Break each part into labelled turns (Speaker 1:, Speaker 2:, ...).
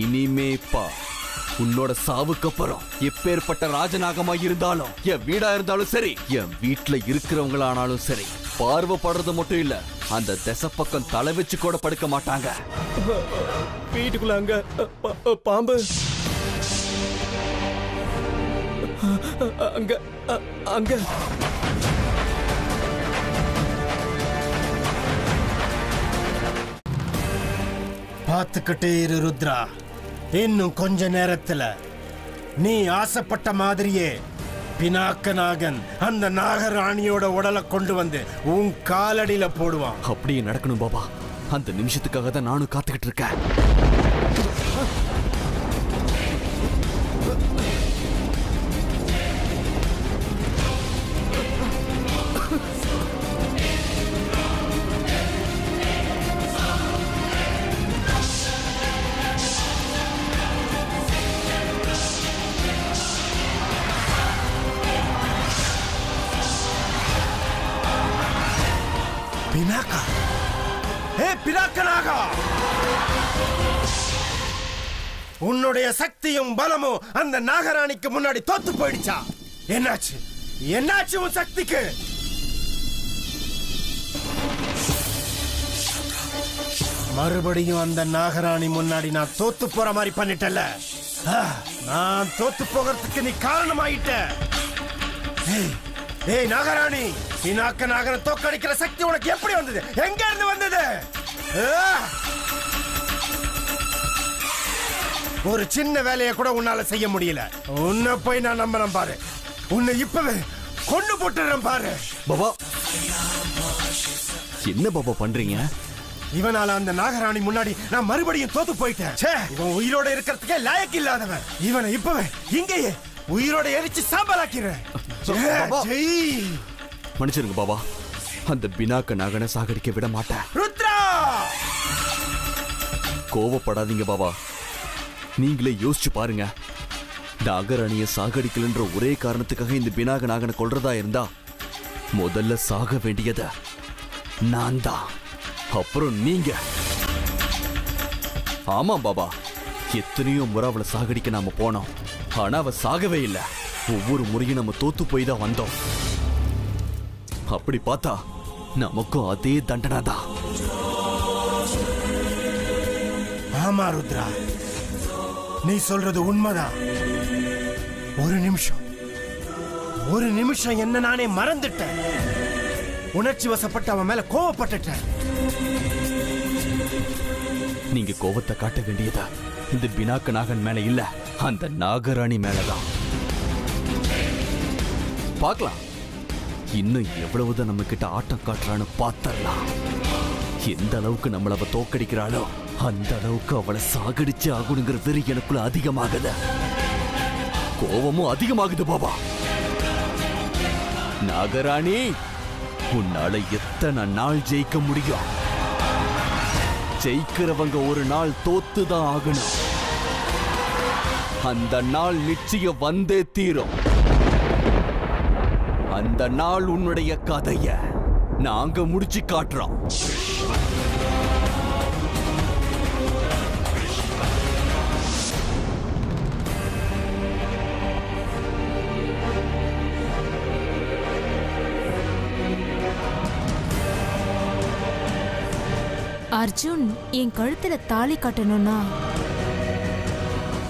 Speaker 1: இனிமே பா, உன்னோட சாவுக்கு அப்புறம் எப்பேற்பட்ட ராஜநாகமா இருந்தாலும், என் வீடா இருந்தாலும் சரி, என் வீட்டுல இருக்கிறவங்களானாலும் சரி, பார்வைப்படுறது மட்டும் இல்ல, அந்த திசை பக்கம் தலை வச்சு கூட படுக்க மாட்டாங்க.
Speaker 2: வீட்டுக்குள்ள அங்க பாம்பு, அங்க அங்க
Speaker 3: பார்த்துக்கிட்டே இரு ருத்ரா. இன்னும் கொஞ்ச நேரத்துல நீ ஆசைப்பட்ட மாதிரியே பினாக்கநாகன் அந்த நாகராணியோட உடலை கொண்டு வந்து உன் காலடியில போடுவான்.
Speaker 1: அப்படியே நடக்கணும் பாபா. அந்த நிமிஷத்துக்காக தான் நானும் காத்துக்கிட்டு இருக்கேன்.
Speaker 3: பினாக்கா, ஏ பினாக்கநாகா, உன்னுடைய சக்தியும் பலமும் அந்த நாகராணிக்கு முன்னாடி தோத்து போயிடுச்சா? என்னாச்சு என்னாச்சு உன் சக்திக்கு? மறுபடியும் அந்த நாகராணி முன்னாடி நான் தோத்து போற மாதிரி பண்ணிட்டல. நான் தோத்து போகிறதுக்கு நீ காரணமாயிட்ட. ஏய் நாகராணி, பினாக்கநாகனை தோக்கடிக்கிற சக்தி உனக்கு எப்படி வந்தது? எங்க இருந்து வந்தது? ஒரு சின்ன வேலையை கூட உன்னால செய்ய முடியல. உன்னை போய் நான் நம்புறேன் பாரு. உன்னை இப்பவே கொண்டு போட்டுறேன் பாரு.
Speaker 1: பாபா, என்ன பாபா பண்றீங்க?
Speaker 3: இவனால அந்த நாகராணி முன்னாடி நான் மறுபடியும் தோத்து போயிட்டேன். இவன் உயிரோட இருக்கிறதுக்கே லாயக்கு இல்லாதவன். இவனை இப்பவே இங்கேயே உயிரோட எரிச்சு சாம்பலாக்கிறேன்.
Speaker 1: மன்னிச்சிருங்க பாபா, அந்த பினாக்கநாகனை சாகடிக்க விட மாட்டேன்.
Speaker 3: ருத்ரா,
Speaker 1: கோவப்படாதீங்க பாபா. நீங்களே யோசிச்சு பாருங்க. நாகராணிய சாகடிக்கலன்ற ஒரே காரணத்துக்காக இந்த பினாக்கநாகனை கொல்றதா இருந்தா முதல்ல சாக வேண்டியத நான் தான், அப்புறம் நீங்க. ஆமா பாபா, எத்தனையோ முறை அவளை சாகடிக்க நாம போனோம். ஆனா அவ சாகவே இல்லை. ஒவ்வொரு முறையும் நம்ம தோத்து போய் தான் வந்தோம். அப்படி பார்த்தா நமக்கும் அதே தண்டனை தான்.
Speaker 3: ஆமா ருத்ரா, நீ சொல்றது உண்மைதான். ஒரு நிமிஷம் என்ன நானே மறந்துட்டேன். உணர்ச்சி வசப்பட்டு அவன் மேல கோவப்பட்டுட்டேன்.
Speaker 1: நீங்க கோவத்தை காட்ட வேண்டியதா இந்த பினாக்கநாகன் மேல இல்ல, அந்த நாகராணி மேலதான். பார்க்கலாம் இன்னும் எவ்வளவுதான் நம்ம கிட்ட ஆட்டம் காட்டுறான்னு பார்த்தரலாம். எந்த அளவுக்கு நம்மள அவ தோக்கடிக்கிறாளோ அந்த அளவுக்கு அவளை சாகடிச்சு ஆகணுங்கிற வெறி எனக்குள்ள அதிகமாகுது. கோவமும் அதிகமாகுது பாபா. நாகராணி, உன்னால எத்தனை நாள் ஜெயிக்க முடியும்? ஜெயிக்கிறவங்க ஒரு நாள் தோத்துதான் ஆகணும். அந்த நாள் நிச்சயம் வந்தே தீரும். அந்த நாள் உன்னுடைய கதைய நாங்க முடிச்சு காட்டுறோம்.
Speaker 4: அர்ஜுன் என் கழுத்துல தாலி கட்டணும்னா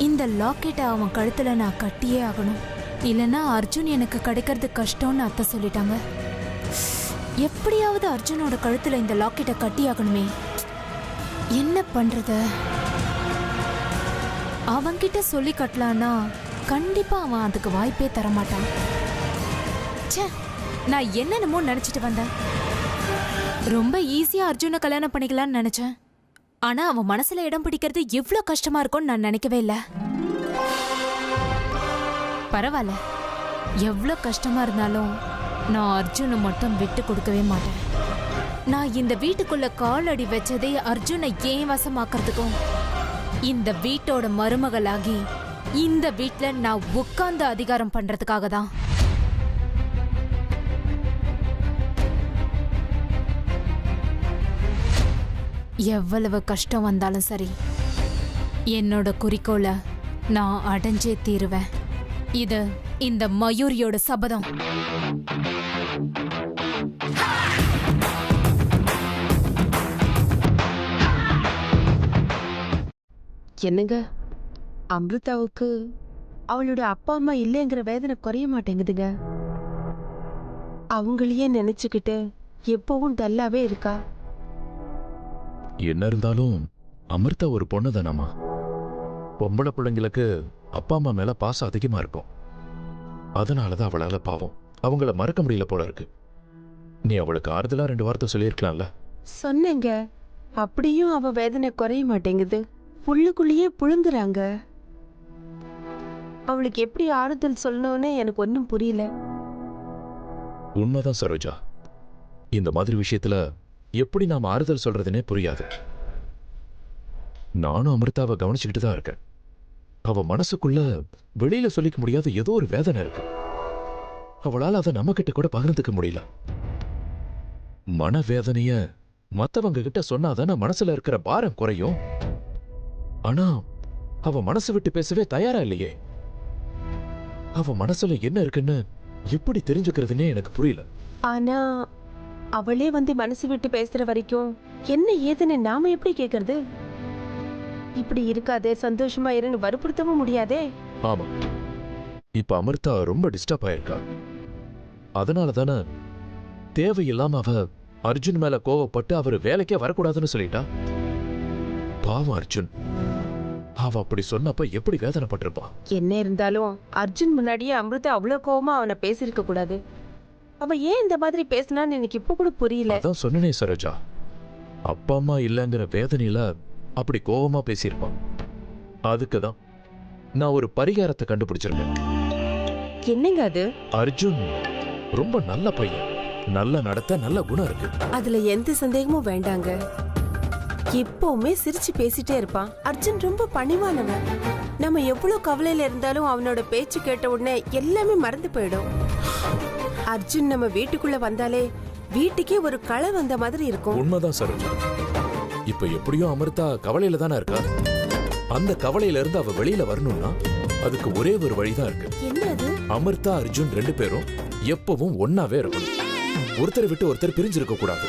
Speaker 4: இந்த லாக்கெட்டை அவன் கழுத்துல நான் கட்டியே ஆகணும். இல்லைன்னா அர்ஜுன் எனக்கு கிடைக்கிறது கஷ்டம்னு அத்தை சொல்லிட்டாங்க. எப்படியாவது அர்ஜுனோட கழுத்துல இந்த லாக்கெட்டை கட்டி ஆகணுமே. என்ன பண்றது? அவன்கிட்ட சொல்லி கட்டலான்னா கண்டிப்பா அவன் அதுக்கு வாய்ப்பே தரமாட்டான். ச்சே, நான் என்னென்னமோ நினைச்சிட்டு வந்தேன். ரொம்ப ஈஸியா அர்ஜுனை கல்யாணம் பண்ணிக்கலாம்னு நினைச்சேன். ஆனா அவன் மனசுல இடம் பிடிக்கிறது எவ்வளவு கஷ்டமா இருக்கும்னு நான் நினைக்கவே இல்லை. பரவாயில்ல, எவ்வளவு கஷ்டமா இருந்தாலும் நான் அர்ஜுனை மட்டும் விட்டு கொடுக்கவே மாட்டேன். நான் இந்த வீட்டுக்குள்ள காலடி வச்சதே அர்ஜுனை ஏன் வசமாக்குறதுக்கும், இந்த வீட்டோட மருமகளாகி இந்த வீட்டுல நான் உட்கார்ந்து அதிகாரம் பண்றதுக்காக தான். எவ்வளவு கஷ்டம் வந்தாலும் சரி, என்னோட குறிக்கோளை நான் அடைஞ்சே தீருவேன். இது இந்த மயூரியோட சபதம்.
Speaker 5: என்னங்க, அமிர்தாவுக்கு அவளோட அப்பா அம்மா இல்லைங்கிற வேதனை குறைய மாட்டேங்குதுங்க. அவங்களையே நினைச்சுக்கிட்டு எப்பவும் டல்லாவே இருக்கா.
Speaker 6: என்ன இருந்தாலும் அமிர்தா ஒரு பொண்ணு தானாமா. பொம்பளை பிள்ளைங்களுக்கு அப்பா அம்மா மேல பாசம் அதிகமா இருக்கும். அதனாலதான் அவளால பாவம் அவங்கள மறக்க முடியல போல இருக்கு. நீ அவளுக்கு ஆறுதலா 2 வார்த்தை சொல்லியிருக்கலாம்ல.
Speaker 5: சொன்னேங்க, அப்படியும் அவ வேதனை குறைய மாட்டேங்குது. புள்ளுக்குள்ளேயே புழுங்குறாங்க. அவளுக்கு எப்படி ஆறுதல் சொல்லணும்னு எனக்கு ஒன்றும் புரியல.
Speaker 6: உண்மைதான் சரோஜா, இந்த மாதிரி விஷயத்துல எப்படி நாம ஆறுதல் சொல்றதுன்னே புரியாது. நானும் அமிர்தாவை கவனிச்சுக்கிட்டு தான் இருக்கேன். அவ மனசுக்குள்ள வெளியில சொல்லிக்க முடியாத ஏதோ ஒரு வேதனை இருக்கு. அவளால அதை நம்ம கிட்ட கூட பகிர்ந்துக்க முடியல. மனவேதனைய மத்தவங்க கிட்ட சொன்னாதானே மனசுல இருக்கிற பாரம் குறையும். ஆனா அவ மனசு விட்டு பேசவே தயாரா இல்லையே. அவ மனசுல என்ன இருக்குன்னு எப்படி தெரிஞ்சுக்கிறதுனே எனக்கு புரியல.
Speaker 5: ஆனா அவளே வந்து மனசு விட்டு பேசுற வரைக்கும் என்ன ஏதுன்னு நாம எப்படி கேக்குறது? இப்படி இருக்காதே, சந்தோஷமா இருன்னு வற்புறுத்தவும் முடியாதே.
Speaker 6: ஆமா, இப்ப அமிர்தா ரொம்ப டிஸ்டர்ப் ஆயிருக்கா. அதனால தானே தேவையில்லாம அவ அர்ஜுன் மேல கோவப்பட்டு அவர் வேலைக்கே வரக்கூடாதுன்னு சொல்லிட்டா. பாவம் அர்ஜுன், அவ அப்படி சொன்னப்ப எப்படி வேதனைப்பட்டிருப்பா.
Speaker 5: என்ன இருந்தாலும் அர்ஜுன் முன்னாடியே அமிர்தா அவ்வளவு கோவமா அவனை பேசியிருக்க கூடாது. அவ ஏன் இந்த மாதிரி பேசினான்னு எனக்கு இப்ப கூட புரியல.
Speaker 6: அதான் சொன்னனே சரோஜா, அப்பா அம்மா இல்லைங்கிற வேதனையில அப்படி கோவமா பேசியிருப்பான். அதுக்குதான் நான் ஒரு பரிகாரத்தை கண்டுபிடிச்சிருக்கேன்.
Speaker 5: என்னங்க அது?
Speaker 6: அர்ஜுன் ரொம்ப நல்ல பையன், நல்ல நடத்த, நல்ல குணம் இருக்கு.
Speaker 5: அதுல எந்த சந்தேகமும் வேண்டாங்க. எப்பவுமே சிரிச்சு பேசிட்டே இருப்பான். அர்ஜுன் ரொம்ப பணிவானவன். நம்ம எவ்வளவு கவலையில இருந்தாலும் அவனோட பேச்சு கேட்ட உடனே எல்லாமே மறந்து போயிடும். அர்ஜுன் நம்ம வீட்டுக்குள்ள வந்தாலே வீட்டுக்கே ஒரு களை வந்த மாதிரி இருக்கும்.
Speaker 6: உண்மைதான் சரோஜா. இப்ப எப்படியும் அமிர்தா கவலையில தானே இருக்கா. அந்த கவலையில இருந்து அவ வெளியில வரணும்னா அதுக்கு ஒரே ஒரு வழிதான் இருக்கு.
Speaker 5: என்ன அது?
Speaker 6: அமிர்தா அர்ஜுன் 2 பேரும் எப்பவும் ஒன்னாவே இருக்கணும். ஒருத்தரை விட்டு ஒருத்தர் பிரிஞ்சிருக்க கூடாது.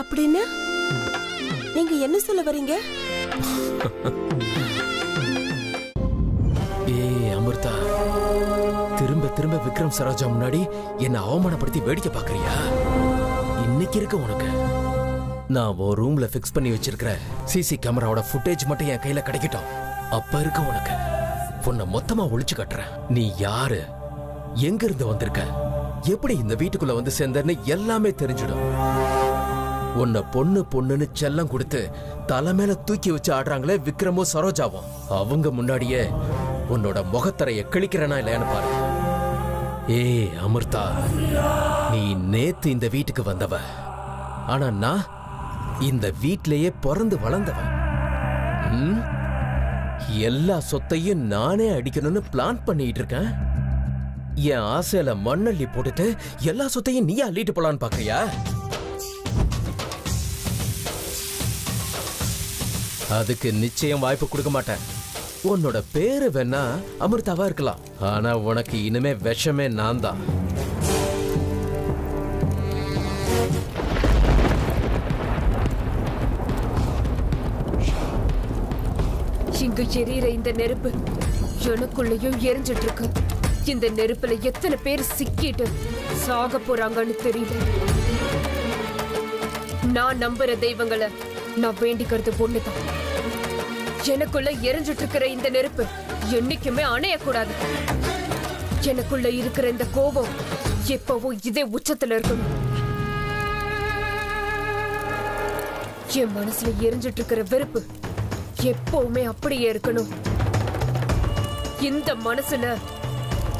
Speaker 5: அப்படின்னா நீங்க என்ன சொல்ல வரீங்க?
Speaker 2: ஏய் அமிர்தா, திரும்ப திரும்ப விக்ரம் சரோஜா முன்னாடி என்ன அவமானப்படுத்தி வேடிக்கை பாக்குறியா? இன்னைக்கு இருக்க உனக்கு நான் ஒரு ரூம்ல பிக்ஸ் பண்ணி வச்சிருக்கிற சிசி கேமராவோட ஃபுட்டேஜ் மட்டும் என் கையில கிடைக்கட்டும். அப்ப இருக்க உனக்கு உன்னை மொத்தமா ஒழிச்சு கட்டுறேன். நீ யாரு, எங்க இருந்து வந்திருக்க, எப்படி இந்த வீட்டுக்குள்ள வந்து சேர்ந்தன்னு எல்லாமே தெரிஞ்சிடும். உன்னை பொண்ணு பொண்ணுன்னு செல்லம் கொடுத்து தலை மேல தூக்கி வச்சு ஆடுறாங்களே விக்ரமும் சரோஜாவும், அவங்க முன்னாடியே உன்னோட முகத்தரைய கிழிக்கிறனா இல்லையான்னு பாரு. ஏய் அமிர்தா, நீ நேத்து இந்த வீட்டுக்கு வந்தவ. ஆனா நான் இந்த வீட்டிலேயே பிறந்து வளர்ந்தவன். எல்லா சொத்தையும் நானே அடிக்கணும்னு பிளான் பண்ணிட்டு இருக்கேன். என் ஆசையில மண்ணள்ளி போட்டுட்டு எல்லா சொத்தையும் நீ அள்ளிட்டு போலான்னு பாக்குறியா? அதுக்கு நிச்சயம் வாய்ப்பு கொடுக்க மாட்டேன். உன்னோட பேரு வேணா அமிர்தாவா இருக்கலாம், ஆனா உனக்கு இனிமே விஷமே நான் தான்.
Speaker 7: இங்கு எரியிற இந்த நெருப்பு எனக்குள்ளேயும் எரிஞ்சிட்டு இருக்கு. இந்த நெருப்புல எத்தனை பேர் சிக்கிட்டு சாக போறாங்கன்னு தெரியல. நான் நம்புற தெய்வங்களை நான் வேண்டிக்கிறது ஒண்ணுதான். எனக்குள்ள எரிஞ்சிட்டு இருக்கிற இந்த நெருப்பு என்னைக்குமே அணையக்கூடாது. எனக்குள்ள இருக்கிற இந்த கோபம் எப்பவும் இதே உச்சத்துல இருக்கணும். என் மனசுல எரிஞ்சிட்டு இருக்கிற வெறுப்பு எப்பவுமே அப்படியே இருக்கணும். இந்த மனசுல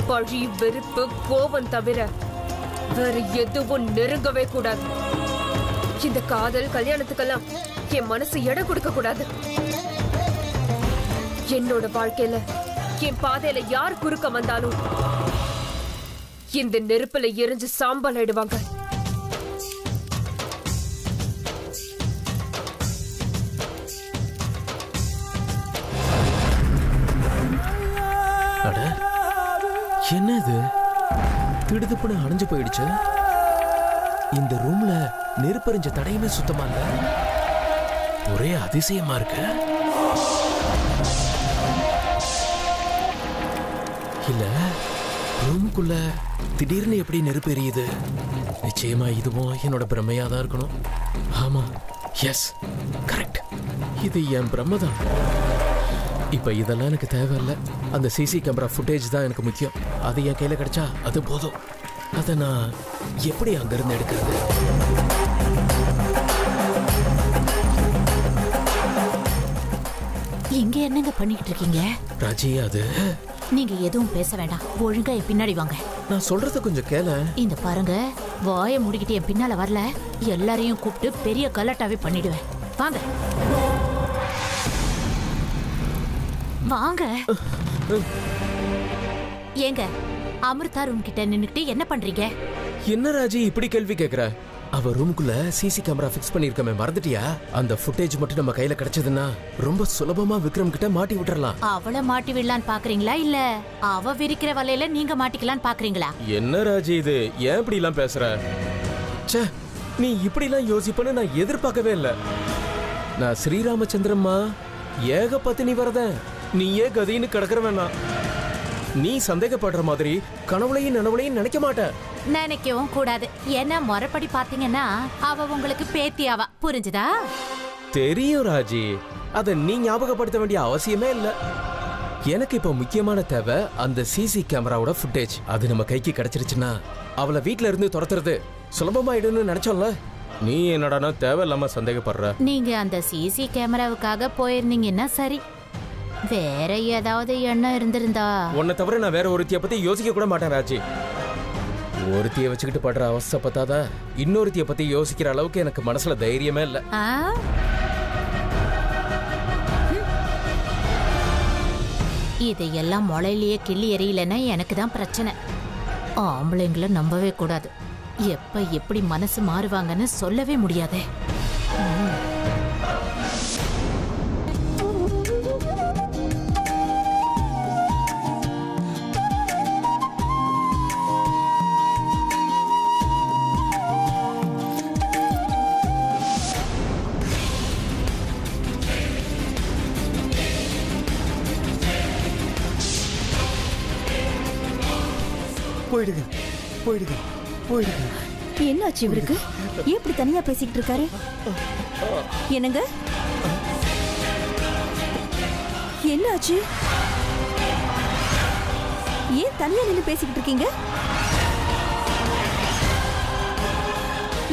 Speaker 7: பழி, வெறுப்பு, கோபம் தவிர வேற எதுவும் நெருங்கவே கூடாது. இந்த காதல் கல்யாணத்துக்கெல்லாம் என் மனசு இடம் கொடுக்க கூடாது. என்னோட வாழ்க்கையில என் பாதையில யார் குறுக்க வந்தாலும் இந்த நெருப்புல எரிஞ்சு சாம்பல் ஆயிடுவாங்க.
Speaker 2: என்ன இது திடுதுப்புன்னு அணைஞ்சு போயிடுச்சு. இந்த ரூம்ல நெருப்பறிஞ்ச தடையுமே சுத்தமா இல்ல. ஒரே அதிசயமா இருக்கு. இல்ல ரூமுக்குள்ள திடீர்னு எப்படி நெருப்பு எரியுது? நிச்சயமா இதுவும் என்னோட பிரமையா தான் இருக்கணும். ஆமா, எஸ், கரெக்ட், இது என் பிரம்ம தான். இப்ப இதெல்லாம் எனக்கு தேவையில்லை. அந்த சிசி கேமரா ஃபுட்டேஜ் தான் எனக்கு முக்கியம். அது என் கையில கிடைச்சா அது போதும். அதை நான் எப்படி அங்கிருந்து எடுக்கிறது?
Speaker 8: எங்க என்னங்க பண்ணிட்டு இருக்கீங்க?
Speaker 2: ராஜி, அது
Speaker 8: நீங்க எதுவும் பேச வேண்டாம், ஒழுங்கா என் பின்னாடி வாங்க.
Speaker 2: நான் சொல்றத கொஞ்சம் கேள.
Speaker 8: இந்த பாருங்க, வாயை முடிக்கிட்டு என் பின்னால வரல, எல்லாரையும் கூப்பிட்டு பெரிய கலாட்டாவே பண்ணிடுவேன். வாங்க வாங்க. ஏங்க, அமிர்தா ரூம் கிட்ட நின்னுக்கிட்டு என்ன பண்றீங்க?
Speaker 2: என்ன ராஜி இப்படி கேள்வி கேக்குற? அவ ரூமுக்குள்ள சிசி கேமரா ஃபிக்ஸ் பண்ணிருக்கமே, மறந்துட்டியா? அந்த ஃபுட்டேஜ் மட்டும் நம்ம கையில கிடைச்சதுன்னா ரொம்ப சுலபமா விக்ரம் கிட்ட மாட்டி விட்டுறலாம்.
Speaker 8: அவளை மாட்டி விடலான்னு பாக்குறீங்களா, இல்ல அவ விரிக்கிற வலையில நீங்க மாட்டிக்கலான்னு பாக்குறீங்களா?
Speaker 2: என்ன ராஜி இது, ஏன் இப்படி எல்லாம் பேசுற? ச்சே, நீ இப்படி எல்லாம் யோசிப்பன்னு நான் எதிர்பார்க்கவே இல்ல. நான் ஸ்ரீராமச்சந்திரம்மா, ஏக பத்தினி வரதேன். நீ ஏன் கதின்னு கிடக்குற வேணாம். நீ சந்தேகப்படுற மாதிரி கனவுளையும் நனவுளையும் நினைக்க மாட்ட.
Speaker 8: நினைக்கவும் கூடாது. என்ன முறைப்படி பாத்தீங்கன்னா அவ உங்களுக்கு பேத்தியாவா, புரிஞ்சுதா?
Speaker 2: தெரியும் ராஜி, அத நீ ஞாபகப்படுத்த வேண்டிய அவசியமே இல்ல. எனக்கு இப்ப முக்கியமான தேவை அந்த சிசி கேமராவோட ஃபுட்டேஜ். அது நம்ம கைக்கு கிடைச்சிருச்சுன்னா அவளை வீட்ல இருந்து துரத்துறது சுலபமாயிடுன்னு நினைச்சோம்ல. நீ என்னடானா தேவையில்லாம சந்தேகப்படுற.
Speaker 8: நீங்க அந்த சிசி கேமராவுக்காக போயிருந்தீங்கன்னா சரி, வேற ஏதாவது எண்ணம் இருந்திருந்தா?
Speaker 2: உன்னை தவிர நான் வேற ஒருத்திய பத்தி யோசிக்க கூட மாட்டேன் ராஜி. ஒருத்திய வச்சுக்கிட்டு படுற அவஸ்தை பத்தாதா இன்னொருத்திய பத்தி யோசிக்கிற அளவுக்கு எனக்கு மனசுல தைரியமே இல்ல.
Speaker 8: இதையெல்லாம் முளையிலேயே கிள்ளி எறியலன்னா எனக்கு தான் பிரச்சனை. ஆம்பளைங்களை நம்பவே கூடாது. எப்ப எப்படி மனசு மாறுவாங்கன்னு சொல்லவே முடியாதே.
Speaker 3: போயிடுங்க போயிடுங்க போயிடுங்க.
Speaker 9: என்னாச்சு இவருக்கு? ஏன் இப்படி தனியா பேசிக்கிட்டு இருக்காரு? என்னங்க, என்னாச்சு? ஏன் தனியா நின்று பேசிக்கிட்டு இருக்கீங்க?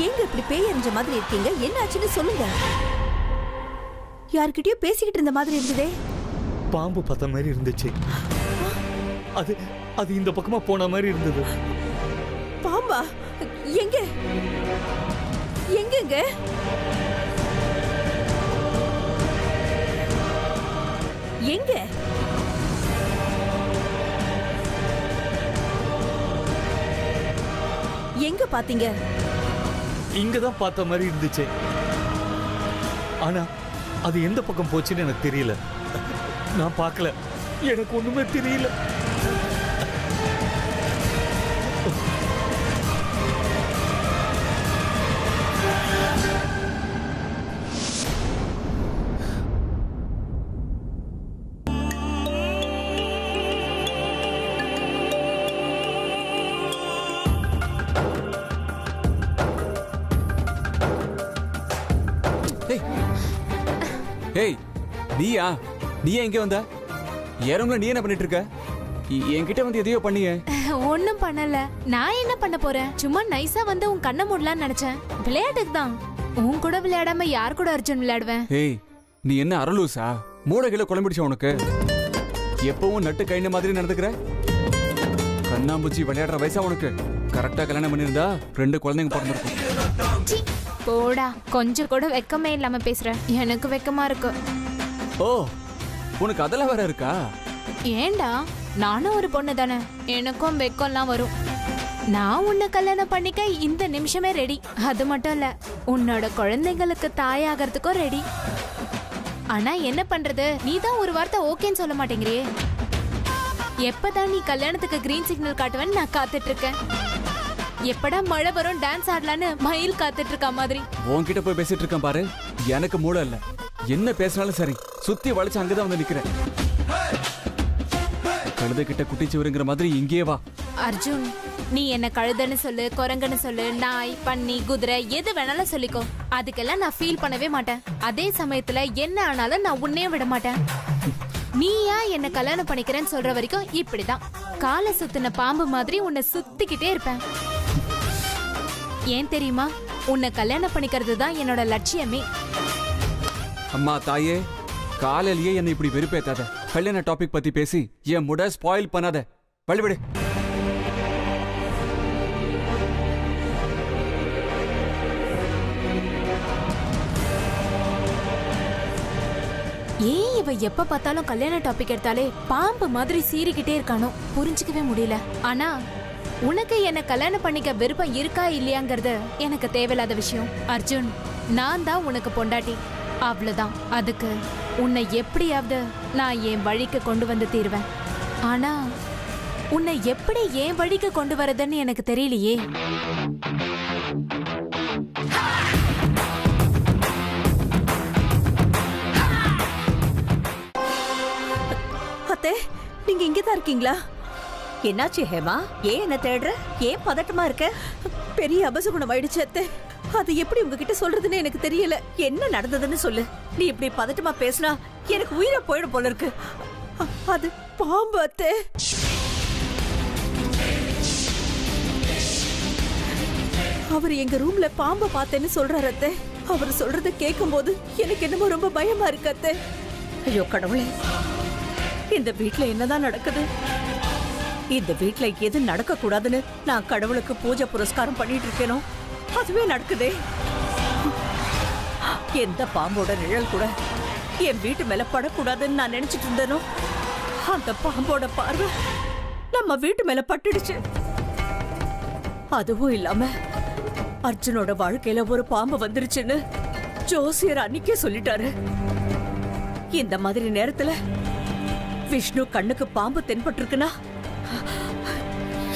Speaker 9: ஏங்க இப்படி பேய் எறிஞ்ச மாதிரி இருக்கீங்க? என்னாச்சுன்னு சொல்லுங்க. யார்கிட்டயும் பேசிக்கிட்டு இருந்த மாதிரி இருந்ததே.
Speaker 1: பாம்பு பார்த்த மாதிரி இருந்துச்சு. அது அது இந்த பக்கமா போன மாதிரி இருந்தது.
Speaker 9: பாம்பா? எங்க எங்கங்க? எங்க? எங்க பாத்தீங்க?
Speaker 1: இங்கதான் பார்த்த மாதிரி இருந்துச்சு. ஆனா அது எந்த பக்கம் போச்சுன்னு எனக்கு தெரியல. நான் பார்க்கல, எனக்கு ஒண்ணுமே தெரியல.
Speaker 10: ஏய், நீயா? நீ எங்க வந்த? ஏறவங்கள நீ என்ன பண்ணிட்டு இருக்க? என்கிட்ட வந்து எதையோ பண்ணியே.
Speaker 4: ஒண்ணும் பண்ணல. நான் என்ன பண்ண போறேன்? சும்மா நைஸா வந்து உன் கண்ணை மூடலான்னு நினைச்சேன். விளையாட்டுக்கு தான். உன் கூட விளையாடாம யார் கூட அர்ஜுன் விளையாடுவேன்?
Speaker 10: ஏய், நீ என்ன அரலூசா? மூளைகளை குழம்பிடுச்சா உனக்கு? எப்பவும் நட்டு கைண்ட மாதிரி நடந்துக்கிற? கண்ணாம்பூச்சி விளையாடுற வயசா உனக்கு? கரெக்டா கல்யாணம் பண்ணிருந்தா 2 குழந்தைங்க பிறந்திருக்கும்.
Speaker 4: போடா, கொஞ்சம் கூட வெக்கமே இல்லாம பேசுற. எனக்கு வெக்கமா இருக்கு.
Speaker 10: ஓ, உனக்கு அதெல்லாம் வேற இருக்கா?
Speaker 4: ஏண்டா, நானும் ஒரு பொண்ணு தானே, எனக்கும் வெக்கம்லாம் வரும். நான் உன்னை கல்யாணம் பண்ணிக்க இந்த நிமிஷமே ரெடி. அது மட்டும் இல்ல, உன்னோட குழந்தைங்களுக்கு தாயாகிறதுக்கும் ரெடி. ஆனா என்ன பண்றது, நீ தான் ஒரு வார்த்தை ஓகேன்னு சொல்ல மாட்டேங்கிறியே. எப்பதான் நீ கல்யாணத்துக்கு கிரீன் சிக்னல் காட்டுவேன்னு நான் காத்துட்டு இருக்கேன். எப்படா மழை வரும் டான்ஸ் ஆடலான்னு மயில் காத்துட்டு இருக்கா மாதிரி.
Speaker 10: உன்கிட்ட போய் பேசிட்டு இருக்கேன் பாரு. எனக்கு மூளை இல்ல. என்ன பேசினாலும் சரி, சுத்தி வளைச்சு அங்கதான் வந்து நிக்கிறேன். கழுதை கிட்ட குட்டிச்சுவருங்கிற மாதிரி இங்கேயே வா.
Speaker 4: அர்ஜுன், நீ என்ன கழுதைன்னு சொல்லு, குரங்குன்னு சொல்லு, நாய், பன்னி, குதிரை எது வேணாலும் சொல்லிக்கோ. அதுக்கெல்லாம் நான் ஃபீல் பண்ணவே மாட்டேன். அதே சமயத்துல என்ன ஆனாலும் நான் உன்னையும் விட மாட்டேன். நீயா என்ன கல்யாணம் பண்ணிக்கிறேன்னு சொல்ற வரைக்கும் இப்படிதான் காலை சுத்தின பாம்பு மாதிரி உன்னை சுத்திக்கிட்டே இருப்பேன். ஏன் தெரியுமா? உன்னை கல்யாணம் பண்ணிக்கிறது தான் என்னோட லட்சியமே.
Speaker 10: அம்மா தாயே, காலையிலேயே என்னை இப்படி வெறுப்பேத்தாத. கல்யாண டாபிக் பத்தி பேசி என் முட ஸ்பாயில் பண்ணாத. வழிவிடு.
Speaker 4: ஏன் இவ எப்ப பார்த்தாலும் கல்யாண டாபிக் எடுத்தாலே பாம்பு மாதிரி சீறிக்கிட்டே இருக்கானோ புரிஞ்சுக்கவே முடியல. ஆனா உனக்கு என்ன கல்யாணம் பண்ணிக்க விருப்பம் இருக்கா இல்லையாங்கிறது எனக்கு தேவையில்லாத விஷயம். அர்ஜுன், நான் தான் உனக்கு பொண்டாட்டி, அவ்வளவுதான். அதுக்கு உன்னை எப்படியாவது நான் என் வழிக்கு கொண்டு வந்து தீருவேன். ஆனா உன்னை எப்படி என் வழிக்கு கொண்டு வரதுன்னு எனக்கு தெரியலையே.
Speaker 9: அத்தை, நீங்க இங்கதான் இருக்கீங்களா? என்னாச்சு ஹேமா? ஏன் என்ன தேடுற? ஏன் பதட்டமா இருக்க? பெரிய அபசகுணம் ஆயிடுச்சு அத்தை. அது எப்படி உங்ககிட்ட சொல்றதுன்னு எனக்கு தெரியல. என்ன நடந்ததுன்னு சொல்லு. நீ இப்படி பதட்டமா பேசினா எனக்கு உயிரை போயிடும் போல இருக்கு. அது பாம்பு அத்தை. அவர் எங்க ரூம்ல பாம்பை பார்த்தேன்னு சொல்றாரு அத்தை. அவர் சொல்றத கேட்கும் போது எனக்கு என்னமோ ரொம்ப பயமா இருக்கு அத்தை. ஐயோ கடவுளே, இந்த வீட்ல என்னதான் நடக்குது? இந்த வீட்ல எது நடக்க கூடாதுன்னு நான் கடவுளுக்கு பூஜை புரஸ்காரம் பண்ணிட்டு இருக்கேனோ அதுவே நடக்குதே. எந்த பாம்போட நிழல் கூட என் வீட்டு மேல படக்கூடாதுன்னு நான் நினைச்சிட்டு இருந்தேனோ அந்த பாம்போட பார்வை நம்ம வீட்டு மேல பட்டுடுச்சு. அதுவும் இல்லாம அர்ஜுனோட வாழ்க்கையில ஒரு பாம்பு வந்துருச்சுன்னு ஜோசியர் அன்னைக்கே சொல்லிட்டாரு. இந்த மாதிரி நேரத்துல விஷ்ணு கண்ணுக்கு பாம்பு தென்பட்டிருக்குன்னா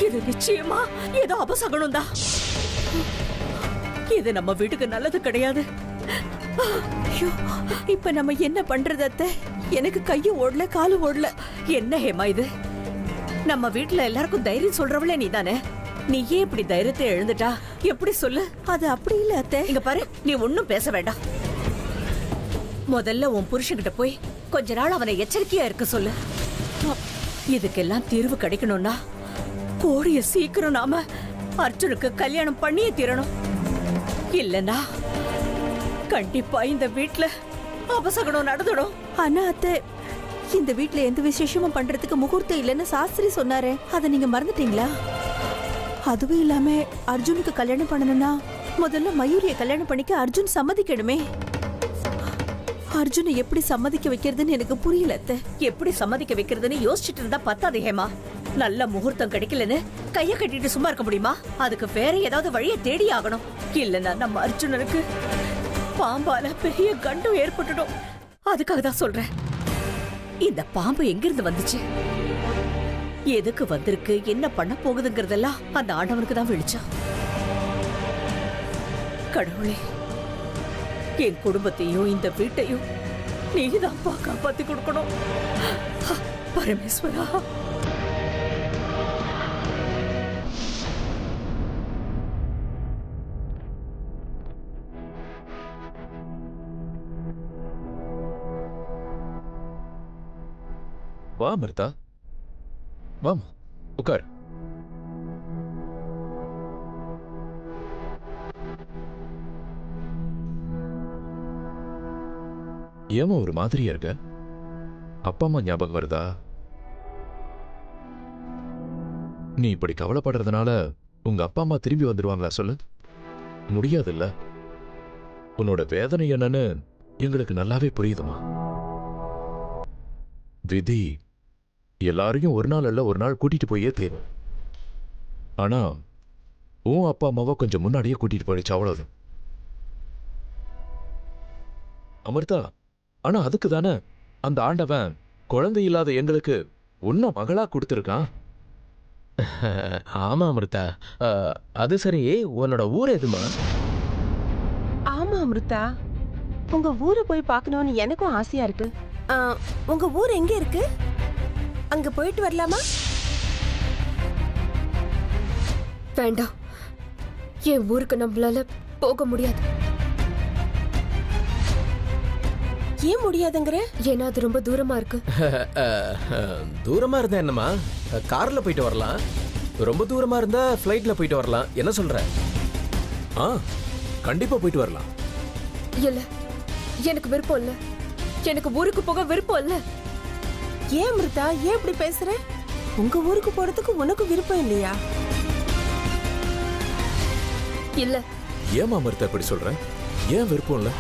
Speaker 9: இது நிச்சயமா ஏதோ அபசகனம் தான். இது நம்ம வீட்டுக்கு நல்லது கிடையாது. ஐயோ, இப்ப நம்ம என்ன பண்றது அத்தை? எனக்கு கையும் ஓடல காலும் ஓடல. என்ன ஹேமா இது? நம்ம வீட்டுல எல்லாருக்கும் தைரியம் சொல்றவளே நீ தானே. நீ ஏன் இப்படி தைரியத்தை எழுந்துட்டா? எப்படி சொல்லு? அது அப்படி இல்ல அத்தை. இங்க பாரு, நீ ஒன்னும் பேச வேண்டாம். முதல்ல உன் புருஷன்கிட்ட போய் கொஞ்ச நாள் அவனை எச்சரிக்கையா இருக்க சொல்லு. இதுக்கெல்லாம் தீர்வு கிடைக்கணும்னா கோடிய சீக்கிரம் நாம அர்ஜுனுக்கு கல்யாணம் பண்ணியே தீரணும். இல்லனா கண்டிப்பா இந்த வீட்ல அபசகனம் நடந்துடும். ஆனா அத்தை, இந்த வீட்ல எந்த விசேஷமும் பண்றதுக்கு முகூர்த்தம் இல்லைன்னு சாஸ்திரி சொன்னாரே, அதை நீங்க மறந்துட்டீங்களா? அதுவும் இல்லாம அர்ஜுனுக்கு கல்யாணம் பண்ணணும்னா முதல்ல மயூரிய கல்யாணம் பண்ணிக்க அர்ஜுன் சம்மதிக்கணுமே. அர்ஜுனை எப்படி சம்மதிக்க வைக்கிறதுன்னு எனக்கு புரியல அத்தை. எப்படி சம்மதிக்க வைக்கிறதுன்னு யோசிச்சுட்டு இருந்தா பத்தாது ஹேமா. நல்ல முகூர்த்தம் கிடைக்கலன்னு கைய கட்டிட்டு சும்மா இருக்க முடியுமா? அதுக்கு வேற ஏதாவது வழியை தேடி ஆகணும். இல்லன்னா நம்ம அர்ஜுனனுக்கு பாம்பால பெரிய கண்டம் ஏற்பட்டுடும். அதுக்காக தான் சொல்றேன். இந்த பாம்பு எங்கிருந்து வந்துச்சு, எதுக்கு வந்திருக்கு, என்ன பண்ண போகுதுங்கிறதெல்லாம் அந்த ஆண்டவனுக்கு தான் வெளிச்சம். கடவுளே, என் குடும்பத்தையும் இந்த வீட்டையும் நீதான் காப்பாத்தி கொடுக்கணும். பரமேஸ்வரா.
Speaker 6: வா அமிர்தா, வாமா உட்கார். ஏமா ஒரு மாதிரியா இருக்க? அப்பா அம்மா ஞாபகம் வருதா? நீ இப்படி கவலைப்படுறதுனால உங்க அப்பா அம்மா திரும்பி வந்துருவாங்களா சொல்லு? முடியாதுல்ல. உன்னோட வேதனை என்னன்னு எங்களுக்கு நல்லாவே புரியுதுமா. விதி எல்லாரையும் ஒரு நாள் அல்ல ஒரு நாள் கூட்டிட்டு போயே தேரும். ஆனா உன் அப்பா அம்மாவை கொஞ்சம் முன்னாடியே கூட்டிட்டு போயிடுச்சு, அவ்வளவு. அமிர்தா, ஆனா அதுக்கு தானே அந்த ஆண்டவன் குழந்தை இல்லாத எங்களுக்கு உன்னை மகளா கொடுத்துருக்கான்.
Speaker 2: ஆமா அமிர்தா. அது சரி, உன்னோட ஊர் எதுமா?
Speaker 5: ஆமா அமிர்தா, உங்க ஊரை போய் பார்க்கணும்னு எனக்கும் ஆசையா இருக்கு. உங்க ஊர் எங்க இருக்கு? அங்க போயிட்டு வரலாமா?
Speaker 7: வேண்டாம், என் ஊருக்கு நம்மளால போக முடியாது.
Speaker 5: ஏன் முடியாதுங்கிற?
Speaker 7: ஏன்னா அது ரொம்ப தூரமா இருக்கு.
Speaker 2: தூரமா இருந்தா என்னமா, கார்ல போயிட்டு வரலாம். ரொம்ப தூரமா இருந்தா ஃப்ளைட்ல போயிட்டு வரலாம். என்ன சொல்ற?
Speaker 6: கண்டிப்பா போயிட்டு வரலாம்.
Speaker 7: இல்ல, எனக்கு விருப்பம் இல்ல. எனக்கு ஊருக்கு போக விருப்பம் இல்ல.
Speaker 5: ஏன் அமிர்தா, ஏன் இப்படி பேசுற? உங்க ஊருக்கு போறதுக்கு உனக்கு விருப்பம் இல்லையா?
Speaker 7: இல்ல.
Speaker 6: ஏமா அமிர்தா இப்படி சொல்ற? ஏன் விருப்பம் இல்ல?